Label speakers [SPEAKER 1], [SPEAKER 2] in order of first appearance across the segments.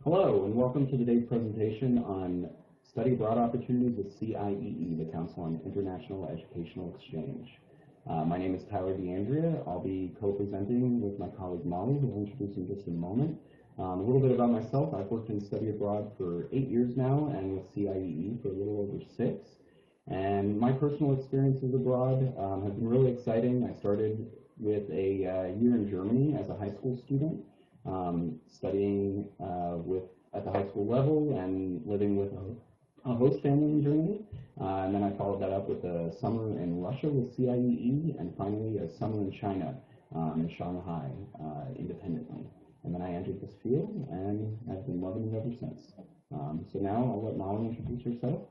[SPEAKER 1] Hello, and welcome to today's presentation on study abroad opportunities with CIEE, the Council on International Educational Exchange. My name is Tyler DeAndrea. I'll be co-presenting with my colleague Molly, who I'll introduce in just a moment. A little bit about myself. I've worked in study abroad for 8 years now, and with CIEE for a little over 6. And my personal experiences abroad have been really exciting. I started with a year in Germany as a high school student. Studying at the high school level and living with a host family in Germany. And then I followed that up with a summer in Russia with CIEE, and finally a summer in China, in Shanghai, independently. And then I entered this field, and I've been loving it ever since. So now I'll let Molly introduce herself.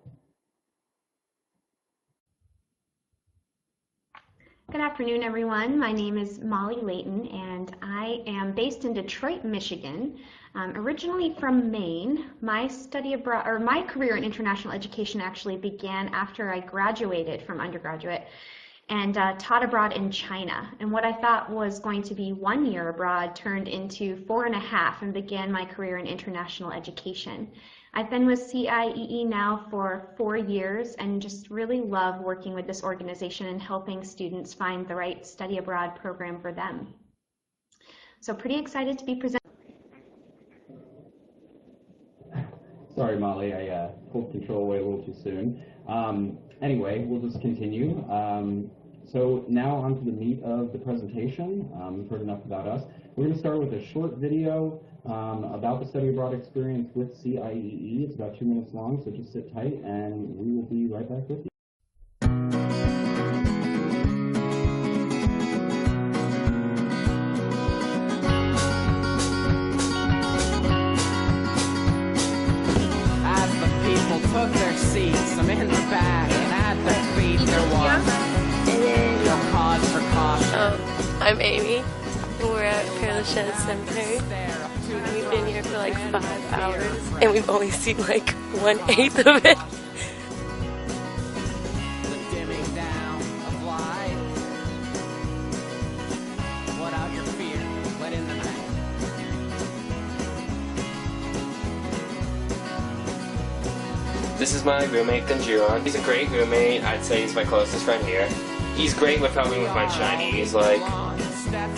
[SPEAKER 2] Good afternoon, everyone. My name is Molly Layton, and I am based in Detroit, Michigan. Originally from Maine. My study abroad, or my career in international education actually began after I graduated from undergraduate and taught abroad in China. And what I thought was going to be 1 year abroad turned into 4.5 and began my career in international education. I've been with CIEE now for 4 years and just really love working with this organization and helping students find the right study abroad program for them. So pretty excited to be presenting.
[SPEAKER 1] Sorry, Molly, I pulled control away a little too soon. Anyway, we'll just continue. So now on to the meat of the presentation. You've heard enough about us. We're going to start with a short video about the study abroad experience with CIEE. It's about 2 minutes long, so just sit tight, and we will be right back with you.
[SPEAKER 3] As the people took their seats, I'm in the back, and at their feet there was no cause for caution.
[SPEAKER 4] I'm Amy. We're at Peerless Shed Cemetery. We've been here for like 5 hours, and we've only seen like 1/8 of it.
[SPEAKER 3] The dimming down of light. Let out your fear, let in the night.
[SPEAKER 5] This is my roommate, Ganjuan. He's a great roommate. I'd say he's my closest friend here. He's great with helping with my Chinese. Like,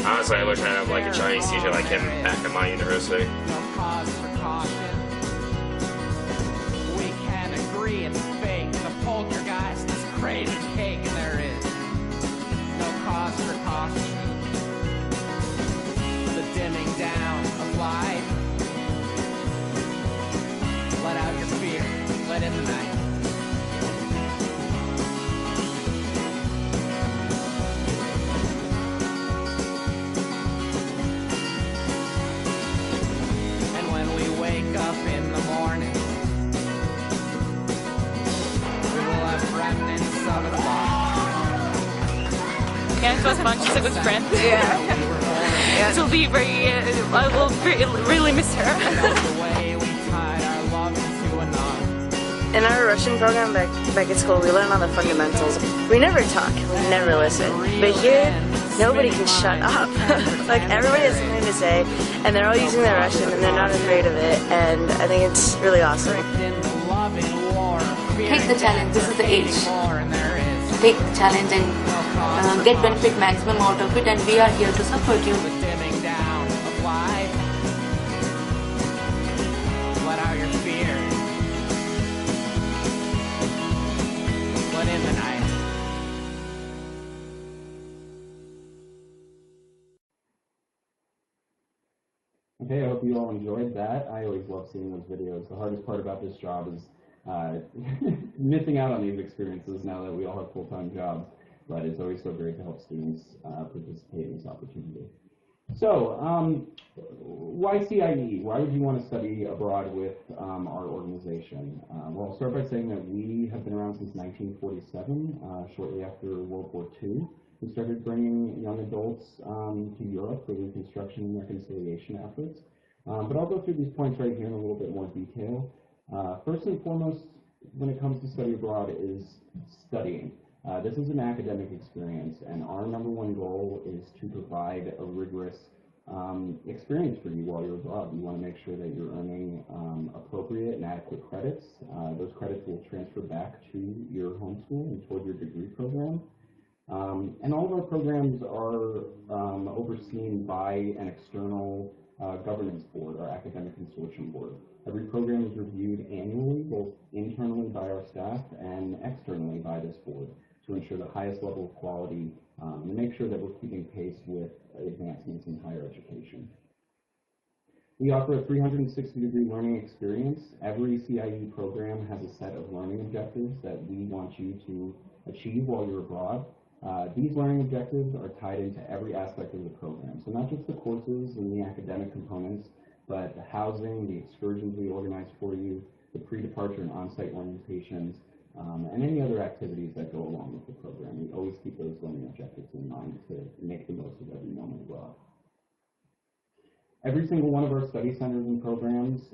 [SPEAKER 5] honestly, I wish I had like a Chinese teacher like him back at my university.
[SPEAKER 3] No cause for caution. We can agree it's fake. The poltergeist is crazy cake, and there is no cause for caution. The dimming down of light. Let out your fear. Let in the night. And when we wake up in the morning, we will have remnants of it all.
[SPEAKER 6] Can't was fun. She's a good friend. Yeah. It will be very. I will really miss her.
[SPEAKER 3] The way we tied our love into a knot.
[SPEAKER 7] In our Russian program back at school, we learn all the fundamentals. We never talk, we never listen. But here, nobody can shut up. Like, everybody has something to say, and they're all using their Russian, and they're not afraid of it, and I think it's really awesome.
[SPEAKER 8] Take the challenge, this is the age. Take the challenge and get benefit maximum out of it, and we are here to support you.
[SPEAKER 3] Let out your fear. Let in the night.
[SPEAKER 1] Okay, I hope you all enjoyed that. I always love seeing those videos. The hardest part about this job is missing out on these experiences now that we all have full-time jobs, but it's always so great to help students participate in this opportunity. So, why CIEE? Why would you want to study abroad with our organization? Well, I'll start by saying that we have been around since 1947, shortly after World War II. We started bringing young adults to Europe for reconstruction and reconciliation efforts. But I'll go through these points right here in a little bit more detail. First and foremost, when it comes to study abroad, is studying. This is an academic experience, and our #1 goal is to provide a rigorous experience for you while you're abroad. You want to make sure that you're earning appropriate and adequate credits. Those credits will transfer back to your home school and toward your degree program. And all of our programs are overseen by an external governance board, our academic consortium board. Every program is reviewed annually, both internally by our staff and externally by this board, to ensure the highest level of quality and make sure that we're keeping pace with advancements in higher education. We offer a 360-degree learning experience. Every CIE program has a set of learning objectives that we want you to achieve while you're abroad. These learning objectives are tied into every aspect of the program. So not just the courses and the academic components, but the housing, the excursions we organize for you, the pre-departure and on-site orientations, and any other activities that go along with the program. We always keep those learning objectives in mind to make the most of every moment abroad. Every single one of our study centers and programs,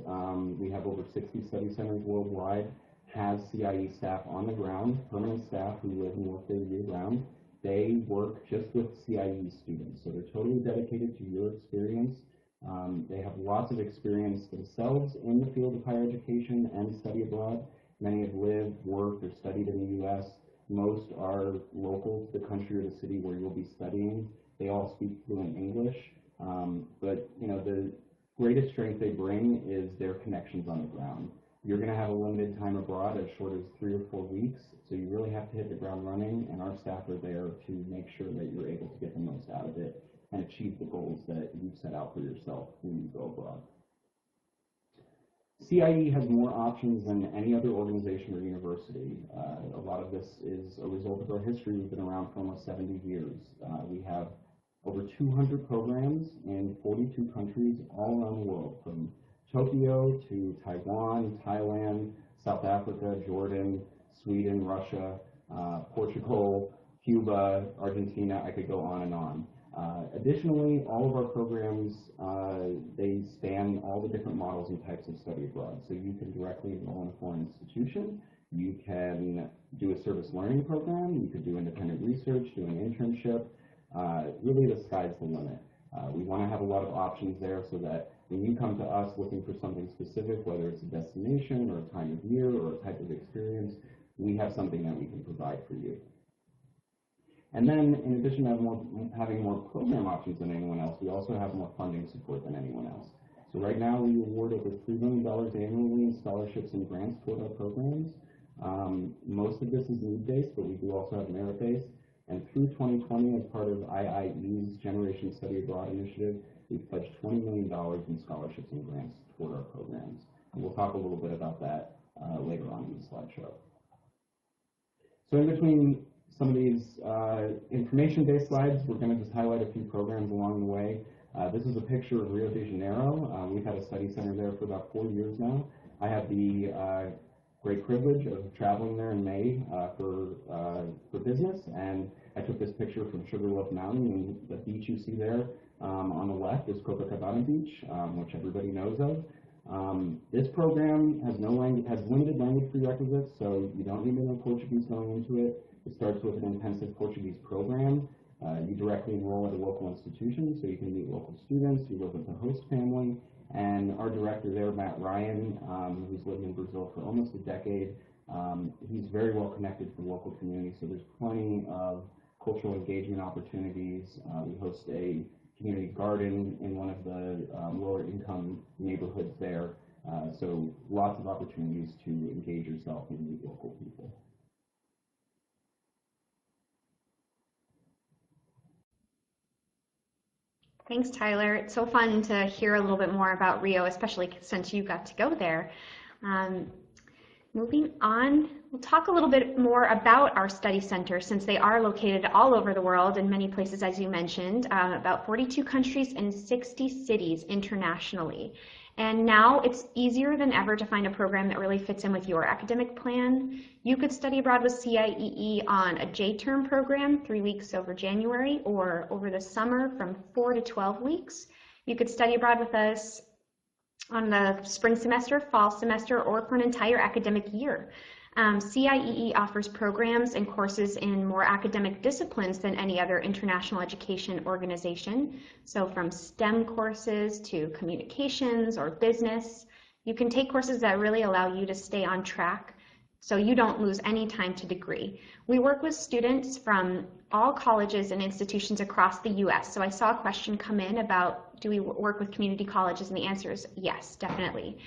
[SPEAKER 1] we have over 60 study centers worldwide, has CIE staff on the ground, permanent staff who live and work there year-round. They work just with CIE students, so they're totally dedicated to your experience. They have lots of experience themselves in the field of higher education and study abroad. Many have lived, worked, or studied in the U.S. Most are local to the country or the city where you'll be studying. They all speak fluent English, but you know, the greatest strength they bring is their connections on the ground. You're going to have a limited time abroad as short as 3 or 4 weeks, so you really have to hit the ground running, and our staff are there to make sure that you're able to get the most out of it and achieve the goals that you've set out for yourself when you go abroad. CIE has more options than any other organization or university. A lot of this is a result of our history. We've been around for almost 70 years. We have over 200 programs in 42 countries all around the world, from Tokyo to Taiwan, Thailand, South Africa, Jordan, Sweden, Russia, Portugal, Cuba, Argentina. I could go on and on. Additionally, all of our programs, they span all the different models and types of study abroad. So you can directly enroll in a foreign institution, you can do a service learning program, you could do independent research, do an internship. Really, the sky's the limit. We want to have a lot of options there so that when you come to us looking for something specific, whether it's a destination or a time of year or a type of experience, we have something that we can provide for you. And then, in addition to having more program options than anyone else, we also have more funding support than anyone else. So right now, we award over $3 million annually in scholarships and grants toward our programs. Most of this is need-based, but we do also have merit-based. And through 2020, as part of IIE's Generation Study Abroad initiative, we've pledged $20 million in scholarships and grants toward our programs. And we'll talk a little bit about that later on in the slideshow. So in between some of these information-based slides, we're going to just highlight a few programs along the way. This is a picture of Rio de Janeiro. We've had a study center there for about 4 years now. I have the great privilege of traveling there in May for business, and I took this picture from Sugarloaf Mountain, and the beach you see there on the left is Copacabana Beach, which everybody knows of. This program has limited language prerequisites, so you don't need to know Portuguese going into it. It starts with an intensive Portuguese program. You directly enroll at a local institution, so you can meet local students, you live with the host family, and our director there, Matt Ryan, who's lived in Brazil for almost a decade, he's very well connected to the local community, so there's plenty of cultural engagement opportunities. We host a community garden in one of the lower income neighborhoods there, so lots of opportunities to engage yourself and meet local people.
[SPEAKER 2] Thanks, Tyler. It's so fun to hear a little bit more about Rio, especially since you got to go there. Moving on, we'll talk a little bit more about our study centers since they are located all over the world in many places, as you mentioned, about 42 countries and 60 cities internationally. And now it's easier than ever to find a program that really fits in with your academic plan. You could study abroad with CIEE on a J-term program, 3 weeks over January, or over the summer from 4 to 12 weeks. You could study abroad with us on the spring semester, fall semester, or for an entire academic year. CIEE offers programs and courses in more academic disciplines than any other international education organization. So from STEM courses to communications or business, you can take courses that really allow you to stay on track so you don't lose any time to degree. We work with students from all colleges and institutions across the US. So I saw a question come in about, do we work with community colleges? And the answer is yes, definitely.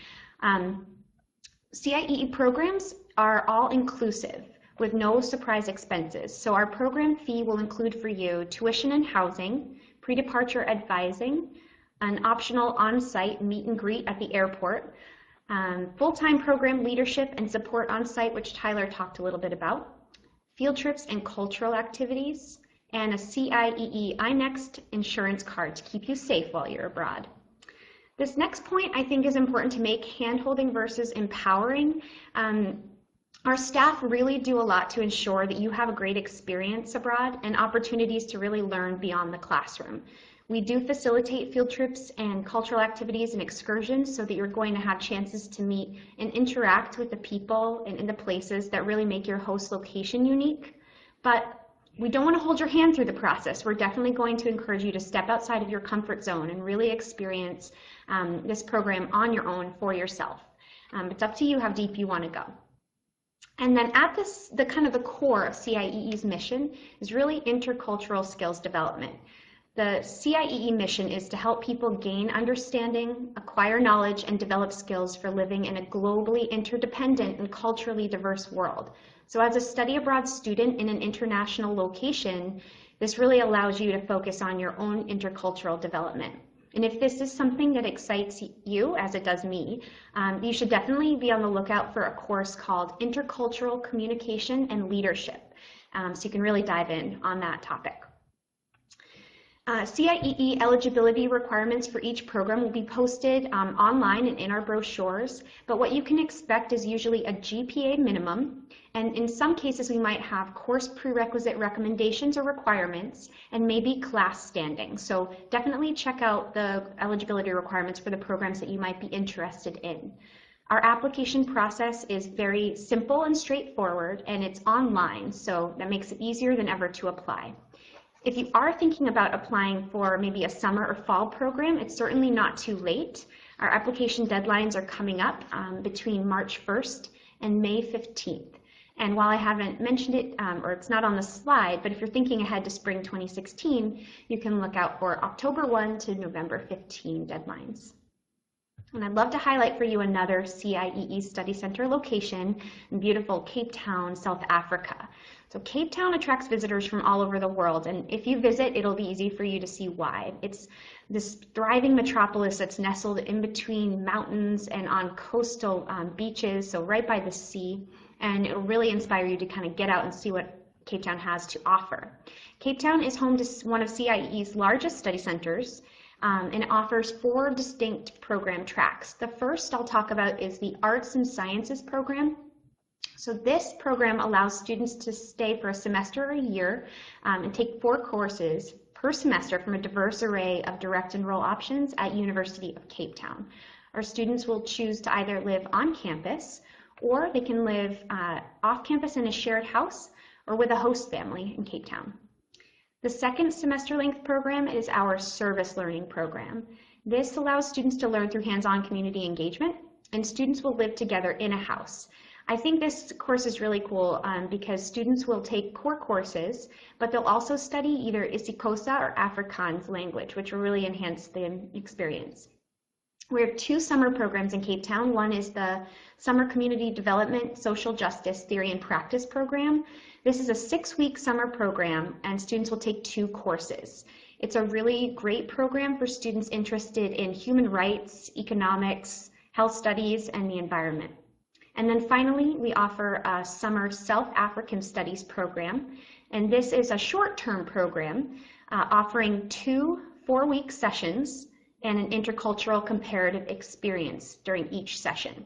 [SPEAKER 2] CIEE programs are all inclusive with no surprise expenses. So our program fee will include for you tuition and housing, pre-departure advising, an optional on-site meet and greet at the airport, full-time program leadership and support on-site, which Tyler talked a little bit about, field trips and cultural activities, and a CIEE iNext insurance card to keep you safe while you're abroad. This next point I think is important to make, hand-holding versus empowering. Our staff really do a lot to ensure that you have a great experience abroad and opportunities to really learn beyond the classroom. We do facilitate field trips and cultural activities and excursions so that you're going to have chances to meet and interact with the people and in the places that really make your host location unique. But we don't want to hold your hand through the process. We're definitely going to encourage you to step outside of your comfort zone and really experience this program on your own for yourself. It's up to you how deep you want to go. And then at this, the core of CIEE's mission is really intercultural skills development. The CIEE mission is to help people gain understanding, acquire knowledge, and develop skills for living in a globally interdependent and culturally diverse world. So as a study abroad student in an international location, this really allows you to focus on your own intercultural development. And if this is something that excites you, as it does me, you should definitely be on the lookout for a course called Intercultural Communication and Leadership. So you can really dive in on that topic. CIEE eligibility requirements for each program will be posted online and in our brochures, but what you can expect is usually a GPA minimum, and in some cases we might have course prerequisite recommendations or requirements, and maybe class standing. So definitely check out the eligibility requirements for the programs that you might be interested in. Our application process is very simple and straightforward, and it's online, so that makes it easier than ever to apply. If you are thinking about applying for maybe a summer or fall program, it's certainly not too late. Our application deadlines are coming up between March 1st and May 15th. And while I haven't mentioned it, or it's not on the slide, but if you're thinking ahead to spring 2016, you can look out for October 1 to November 15 deadlines. And I'd love to highlight for you another CIEE Study Center location in beautiful Cape Town, South Africa. So Cape Town attracts visitors from all over the world, and if you visit, it'll be easy for you to see why. It's this thriving metropolis that's nestled in between mountains and on coastal beaches, so right by the sea, and it'll really inspire you to kind of get out and see what Cape Town has to offer. Cape Town is home to one of CIEE's largest study centers, and it offers 4 distinct program tracks. The first I'll talk about is the Arts and Sciences program. So this program allows students to stay for a semester or a year and take 4 courses per semester from a diverse array of direct enroll options at University of Cape Town. Our students will choose to either live on campus, or they can live off campus in a shared house or with a host family in Cape Town. The second semester length program is our service learning program. This allows students to learn through hands-on community engagement, and students will live together in a house. I think this course is really cool because students will take core courses, but they'll also study either isiXhosa or Afrikaans language, which will really enhance the experience. We have 2 summer programs in Cape Town. One is the Summer Community Development Social Justice Theory and Practice program. This is a 6-week summer program, and students will take 2 courses. It's a really great program for students interested in human rights, economics, health studies, and the environment. And then finally, we offer a Summer South African Studies program, and this is a short-term program offering 2 4-week sessions and an intercultural comparative experience during each session.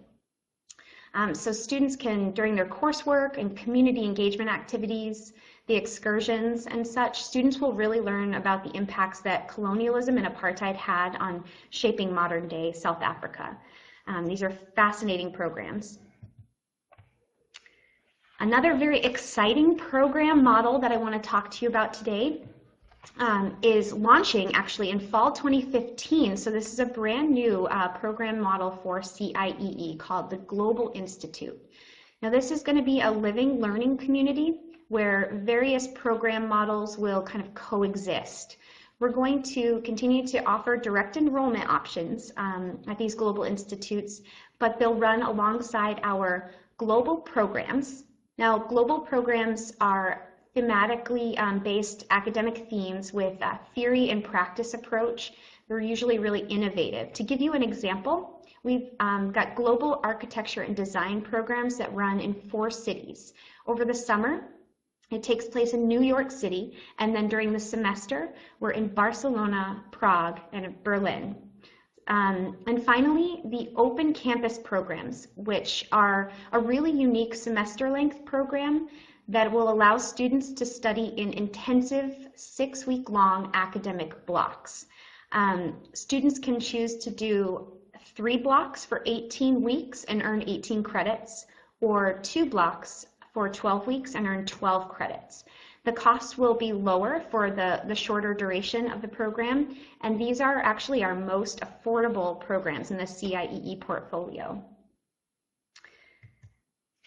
[SPEAKER 2] So students can, during their coursework and community engagement activities, the excursions and such, students will really learn about the impacts that colonialism and apartheid had on shaping modern-day South Africa. These are fascinating programs. Another very exciting program model that I want to talk to you about today is launching actually in fall 2015. So this is a brand new program model for CIEE called the Global Institute. Now this is going to be a living learning community where various program models will kind of coexist. We're going to continue to offer direct enrollment options at these global institutes, but they'll run alongside our global programs. Now, global programs are thematically based academic themes with a theory and practice approach. They're usually really innovative. To give you an example, we've got global architecture and design programs that run in 4 cities. Over the summer, it takes place in New York City, and then during the semester, we're in Barcelona, Prague, and Berlin. And finally, the open campus programs, which are a really unique semester length program that will allow students to study in intensive 6-week-long academic blocks. Students can choose to do 3 blocks for 18 weeks and earn 18 credits, or 2 blocks for 12 weeks and earn 12 credits. The cost will be lower for the shorter duration of the program, and these are actually our most affordable programs in the CIEE portfolio.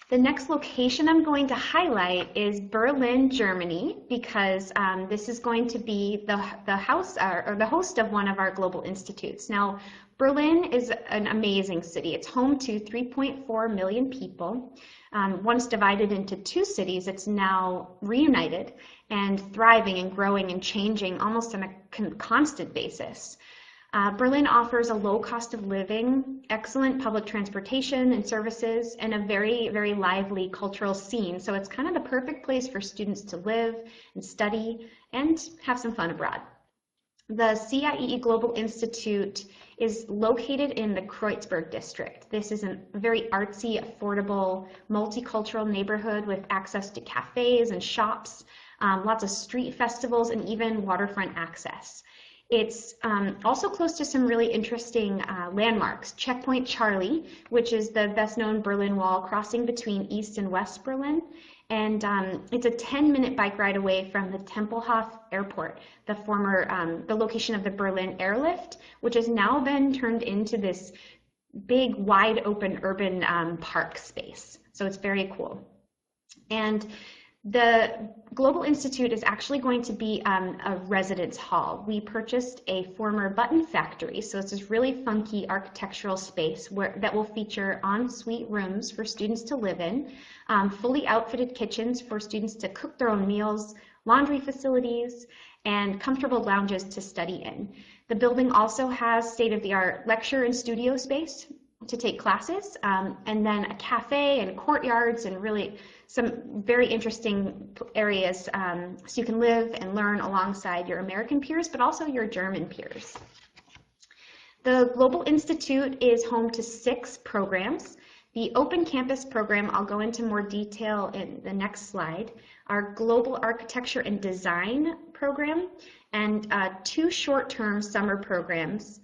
[SPEAKER 2] The next location I'm going to highlight is Berlin, Germany, because this is going to be the host of one of our global institutes. Now, Berlin is an amazing city. It's home to 3.4 million people. Once divided into 2 cities, it's now reunited and thriving and growing and changing almost on a constant basis. Berlin offers a low cost of living, excellent public transportation and services, and a very, very lively cultural scene. So it's kind of the perfect place for students to live and study and have some fun abroad. The CIEE Global Institute is located in the Kreuzberg district. This is a very artsy, affordable, multicultural neighborhood with access to cafes and shops, lots of street festivals, and even waterfront access. It's also close to some really interesting landmarks. Checkpoint Charlie, which is the best-known Berlin Wall crossing between East and West Berlin. And it's a 10-minute bike ride away from the Tempelhof Airport, the location of the Berlin Airlift, which has now been turned into this big, wide-open urban park space. So it's very cool. And the Global Institute is actually going to be a residence hall. We purchased a former button factory, so it's this really funky architectural space that will feature en-suite rooms for students to live in, fully outfitted kitchens for students to cook their own meals, laundry facilities, and comfortable lounges to study in. The building also has state-of-the-art lecture and studio space to take classes, and then a cafe and courtyards and really some very interesting areas so you can live and learn alongside your American peers, but also your German peers. The Global Institute is home to 6 programs. The Open Campus program, I'll go into more detail in the next slide, our Global Architecture and Design program, and 2 short-term summer programs.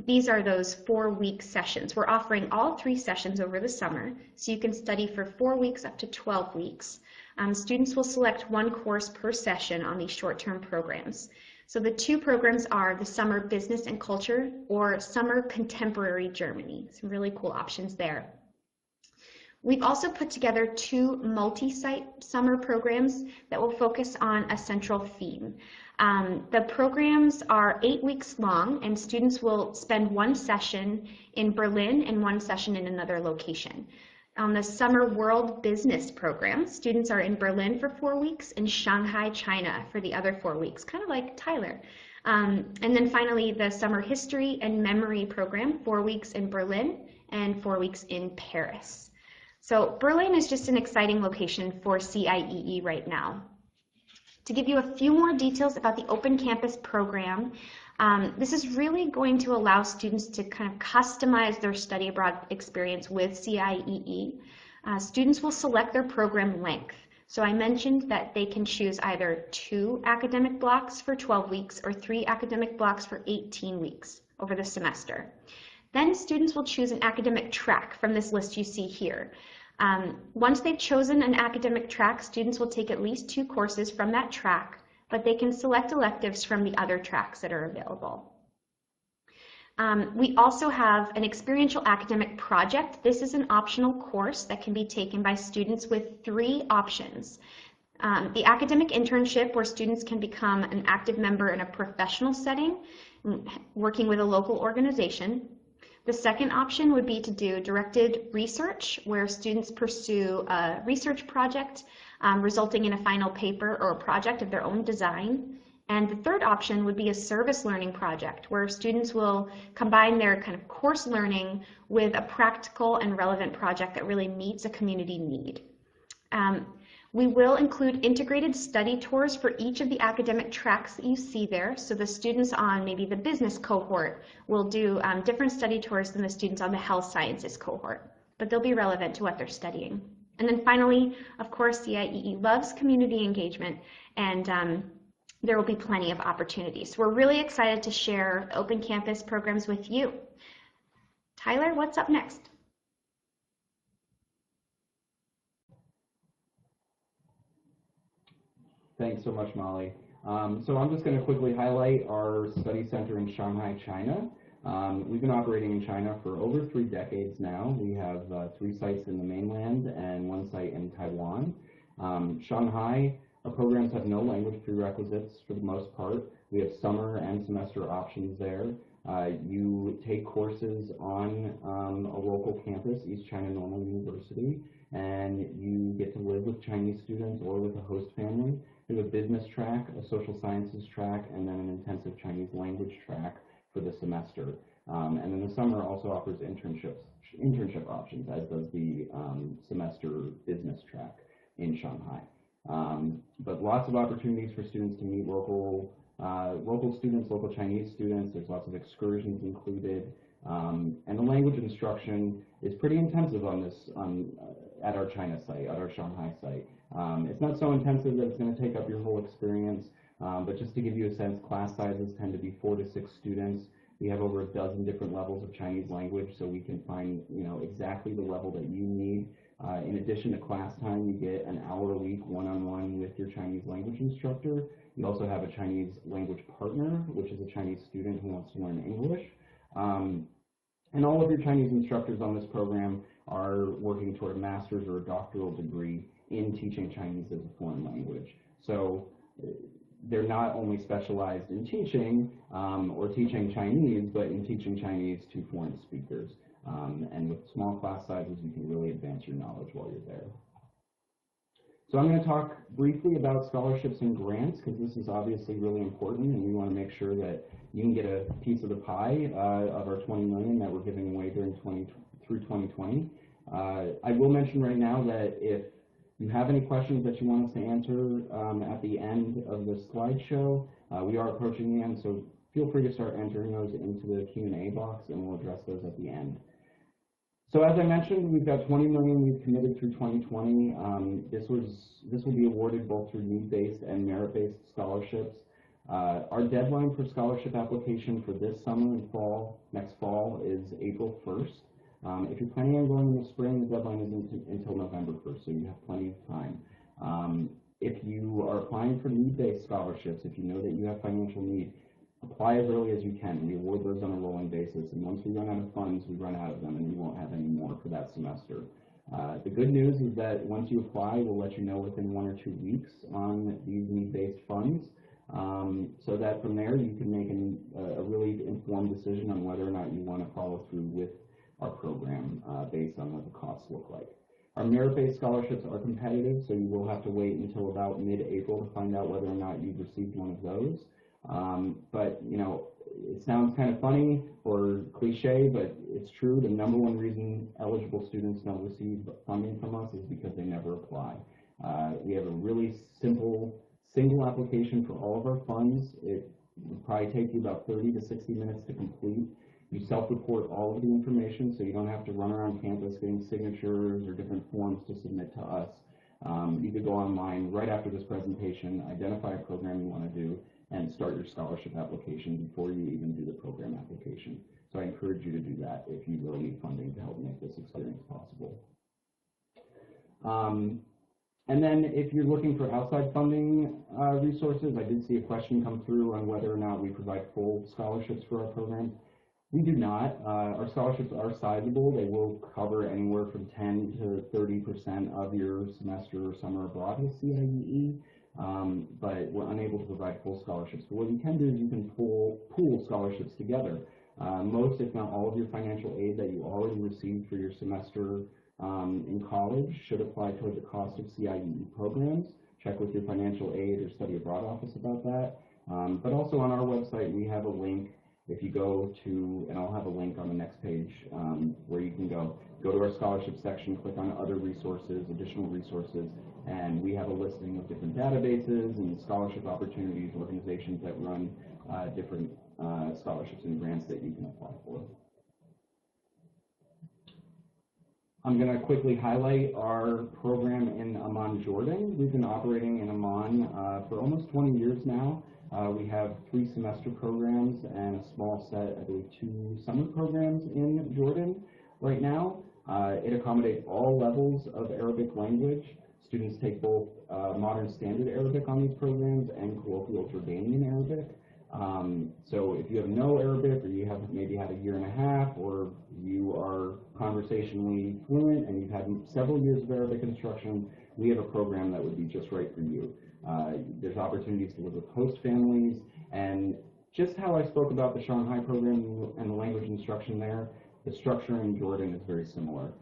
[SPEAKER 2] These are those 4-week sessions. We're offering all 3 sessions over the summer, so you can study for 4 weeks up to 12 weeks. Students will select 1 course per session on these short-term programs. So the 2 programs are the Summer Business and Culture or Summer Contemporary Germany. Some really cool options there. We've also put together 2 multi-site summer programs that will focus on a central theme. The programs are 8 weeks long, and students will spend 1 session in Berlin and 1 session in another location. On the Summer World Business program, students are in Berlin for 4 weeks and Shanghai, China for the other 4 weeks, kind of like Tyler. And then finally, the Summer History and Memory program, 4 weeks in Berlin and 4 weeks in Paris. So Berlin is just an exciting location for CIEE right now. To give you a few more details about the Open Campus program, this is really going to allow students to kind of customize their study abroad experience with CIEE. Students will select their program length. So I mentioned that they can choose either 2 academic blocks for 12 weeks or 3 academic blocks for 18 weeks over the semester. Then students will choose an academic track from this list you see here. Once they've chosen an academic track, students will take at least 2 courses from that track, but they can select electives from the other tracks that are available. We also have an experiential academic project. This is an optional course that can be taken by students with 3 options. The academic internship, where students can become an active member in a professional setting, working with a local organization. The second option would be to do directed research, where students pursue a research project resulting in a final paper or a project of their own design. And the third option would be a service learning project, where students will combine their kind of course learning with a practical and relevant project that really meets a community need. We will include integrated study tours for each of the academic tracks that you see there. So the students on maybe the business cohort will do different study tours than the students on the health sciences cohort, but they'll be relevant to what they're studying. And then finally, of course, CIEE loves community engagement, and there will be plenty of opportunities. So we're really excited to share open campus programs with you. Tyler, what's up next?
[SPEAKER 1] Thanks so much, Molly. So I'm just going to quickly highlight our study center in Shanghai, China. We've been operating in China for over 3 decades now. We have 3 sites in the mainland and 1 site in Taiwan. Shanghai, our programs have no language prerequisites for the most part. We have summer and semester options there. You take courses on a local campus, East China Normal University, and you get to live with Chinese students or with a host family. We have a business track, a social sciences track, and then an intensive Chinese language track for the semester. And then the summer also offers internship options, as does the semester business track in Shanghai. But lots of opportunities for students to meet local students, local Chinese students. There's lots of excursions included. And the language instruction is pretty intensive on this, at our China site, at our Shanghai site. It's not so intensive that it's going to take up your whole experience, but just to give you a sense, class sizes tend to be 4 to 6 students. We have over a dozen different levels of Chinese language, so we can find, exactly the level that you need. In addition to class time, you get an hour a week one-on-one with your Chinese language instructor. You also have a Chinese language partner, which is a Chinese student who wants to learn English. And all of your Chinese instructors on this program are working toward a master's or a doctoral degree in teaching Chinese as a foreign language. So they're not only specialized in teaching or teaching Chinese, but in teaching Chinese to foreign speakers. And with small class sizes, you can really advance your knowledge while you're there. So I'm going to talk briefly about scholarships and grants, because this is obviously really important, and we want to make sure that you can get a piece of the pie of our $20 million that we're giving away through 2020. I will mention right now that if you have any questions that you want us to answer at the end of the slideshow, we are approaching the end, so feel free to start entering those into the Q&A box, and we'll address those at the end. So as I mentioned, we've got $20 million we've committed through 2020. This will be awarded both through need-based and merit-based scholarships. Our deadline for scholarship application for this summer and next fall is April 1st. If you're planning on going in the spring, the deadline isn't until November 1st, so you have plenty of time. If you are applying for need-based scholarships, if you know that you have financial need, apply as early as you can. We award those on a rolling basis, and once we run out of funds, we run out of them, and we won't have any more for that semester. The good news is that once you apply, we'll let you know within 1 or 2 weeks on these need-based funds, so that from there you can make a really informed decision on whether or not you want to follow through with our program based on what the costs look like. Our merit-based scholarships are competitive, so you will have to wait until about mid-April to find out whether or not you've received one of those. But it sounds kind of funny or cliche, but it's true. The #1 reason eligible students don't receive funding from us is because they never apply. We have a really simple single application for all of our funds. It would probably take you about 30 to 60 minutes to complete. You self-report all of the information, so you don't have to run around campus getting signatures or different forms to submit to us. You could go online right after this presentation, identify a program you want to do, and start your scholarship application before you even do the program application. So I encourage you to do that if you really need funding to help make this experience possible. And then if you're looking for outside funding resources, I did see a question come through on whether or not we provide full scholarships for our programs. We do not. Our scholarships are sizable. They will cover anywhere from 10 to 30% of your semester or summer abroad with CIEE, but we're unable to provide full scholarships. But what you can do is you can pool scholarships together. Most, if not all, of your financial aid that you already received for your semester in college should apply toward the cost of CIEE programs. Check with your financial aid or study abroad office about that. But also on our website, we have a link. If you go to, and I'll have a link on the next page where you can go to our scholarship section, click on other resources, additional resources, and we have a listing of different databases and scholarship opportunities, organizations that run different scholarships and grants that you can apply for. I'm going to quickly highlight our program in Amman, Jordan. We've been operating in Amman for almost 20 years now. We have 3 semester programs and a small set, I believe 2 summer programs in Jordan right now. It accommodates all levels of Arabic language. Students take both modern standard Arabic on these programs and colloquial Jordanian Arabic. So if you have no Arabic, or you have maybe had a year and a half, or you are conversationally fluent and you've had several years of Arabic instruction, we have a program that would be just right for you. There's opportunities to live with host families, and just how I spoke about the Shanghai program and the language instruction there, the structure in Jordan is very similar.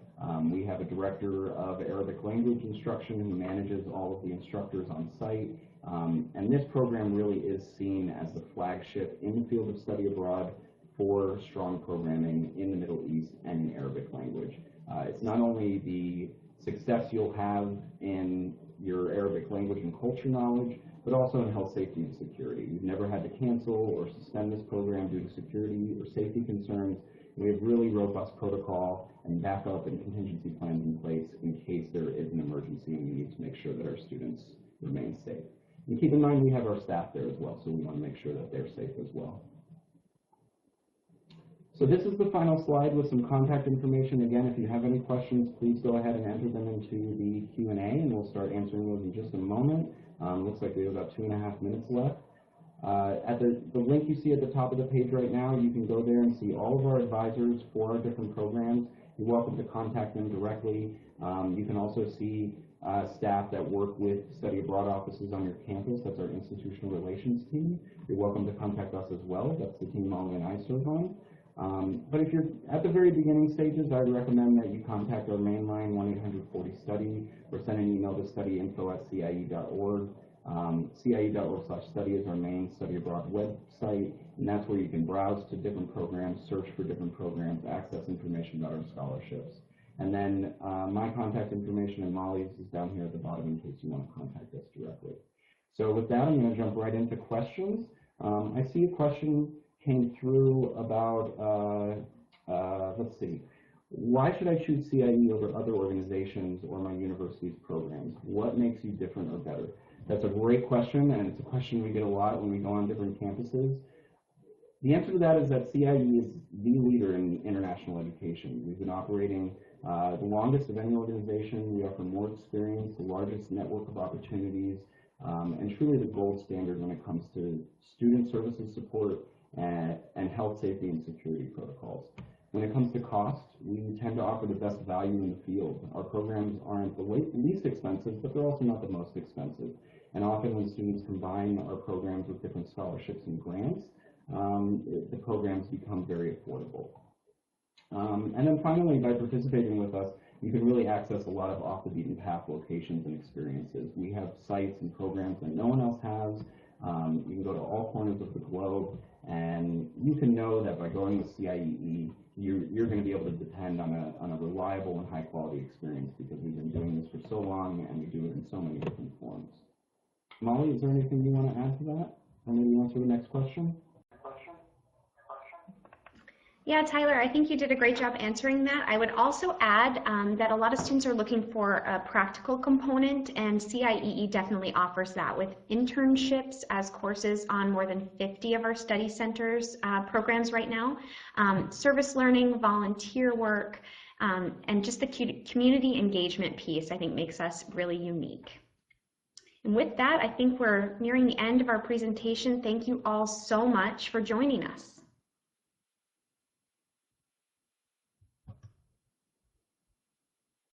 [SPEAKER 1] We have a director of Arabic language instruction who manages all of the instructors on site, and this program really is seen as the flagship in the field of study abroad for strong programming in the Middle East and in Arabic language. It's not only the success you'll have in your Arabic language and culture knowledge, but also in health, safety, and security. You've never had to cancel or suspend this program due to security or safety concerns. We have really robust protocol and backup and contingency plans in place in case there is an emergency and we need to make sure that our students remain safe. And keep in mind we have our staff there as well, so we want to make sure that they're safe as well. So this is the final slide with some contact information. Again, if you have any questions, please go ahead and enter them into the Q&A, and we'll start answering those in just a moment. Looks like we have about 2.5 minutes left. At the link you see at the top of the page right now, you can go there and see all of our advisors for our different programs. You're welcome to contact them directly. You can also see staff that work with study abroad offices on your campus. That's our institutional relations team. You're welcome to contact us as well. That's the team Molly and I serve on. But if you're at the very beginning stages, I would recommend that you contact our main line, 1-800-40-STUDY, or send an email to studyinfo@ciee.org. CIE.org/study is our main study abroad website, and that's where you can browse to different programs, search for different programs, access information about our scholarships. And then my contact information and Molly's is down here at the bottom in case you want to contact us directly. So with that, I'm going to jump right into questions. I see a question came through about, let's see, why should I choose CIE over other organizations or my university's programs? What makes you different or better? That's a great question, and it's a question we get a lot when we go on different campuses. The answer to that is that CIE is the leader in international education. We've been operating the longest of any organization. We offer more experience, the largest network of opportunities, and truly the gold standard when it comes to student services support and health, safety, and security protocols. When it comes to cost, we tend to offer the best value in the field. Our programs aren't the least expensive, but they're also not the most expensive. And often when students combine our programs with different scholarships and grants, the programs become very affordable. And then finally, by participating with us, you can really access a lot of off-the-beaten-path locations and experiences. We have sites and programs that no one else has. You can go to all corners of the globe, and you can know that by going with CIEE, you're going to be able to depend on a reliable and high-quality experience because we've been doing this for so long and we do it in so many different forms. Molly, is there anything you want to add to that? Or maybe answer the next question?
[SPEAKER 2] Yeah, Tyler, I think you did a great job answering that. I would also add that a lot of students are looking for a practical component, and CIEE definitely offers that with internships as courses on more than 50 of our study centers programs right now, service learning, volunteer work, And just the community engagement piece, I think, makes us really unique. And with that, I think we're nearing the end of our presentation. Thank you all so much for joining us.